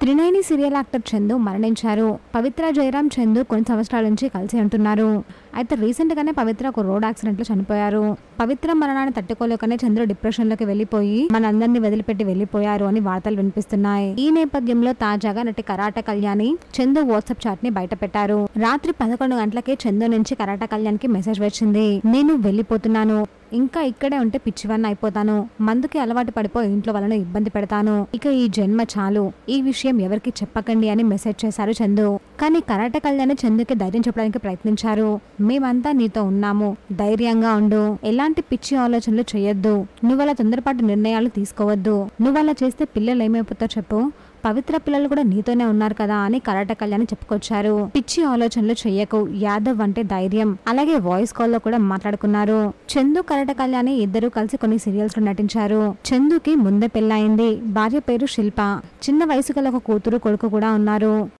త్రినేని serial actor Chandu మరణించారు. పవిత్ర జయరాం చందు కొన్ని సంవత్సరాల నుంచి కలిసి ఉంటున్నారు. అయితే రీసెంట్ గానే పవిత్ర ఒక రోడ్ యాక్సిడెంట్ లో చనిపోయారు. పవిత్ర మరణాన్ని తట్టుకోలేకనే చంద్రు డిప్రెషన్ లోకి వెళ్లిపోయి మనందరినీ వదిలిపెట్టి వెళ్లిపోయారు అని వార్తలు వినిపిస్తున్నాయి. ఈ నేపథ్యంలో తాజాగా నటి కరాట కళ్యాణి చందు వాట్సాప్ చాట్ ని బయట పెట్టారు. రాత్రి 11 గంటలకే చందు నుంచి కరాట కళ్యాణ్ కి మెసేజ్ వచ్చింది. నేను వెళ్లిపోతున్నాను, ఇంకా ఇక్కడే ఉంటే పిచ్చివన్న అయిపోతాను, మందుకి అలవాటు పడిపోయి ఇంట్లో వాళ్ళను ఇబ్బంది పెడతాను, ఇక ఈ జన్మ చాలు, ఈ విషయం ఎవరికి చెప్పకండి అని మెసేజ్ చేశారు చందు. కానీ కరాట కళ్యాణ్ చందుకి ధైర్యం చెప్పడానికి ప్రయత్నించారు. మేమంతా నీతో ఉన్నాము, ధైర్యంగా ఉండు, ఎలాంటి పిచ్చి ఆలోచనలు చేయొద్దు, నువ్వలా తొందరపాటు నిర్ణయాలు తీసుకోవద్దు, నువ్వలా చేస్తే పిల్లలు ఏమైపోతారో చెప్పు, పవిత్ర పిల్లలు కూడా నీతోనే ఉన్నారు కదా అని కరాట కళ్యాణ్ చెప్పుకొచ్చారు. పిచ్చి ఆలోచనలు చెయ్యకు, యాదవ్ అంటే ధైర్యం, అలాగే వాయిస్ కాల్ లో కూడా మాట్లాడుకున్నారు. చందు కరాట కళ్యాణి ఇద్దరు కలిసి కొన్ని సీరియల్స్ లో నటించారు. చందుకి ముందే పెళ్లయింది. భార్య పేరు శిల్ప. చిన్న వయసు గల ఒక కూతురు కొడుకు కూడా ఉన్నారు.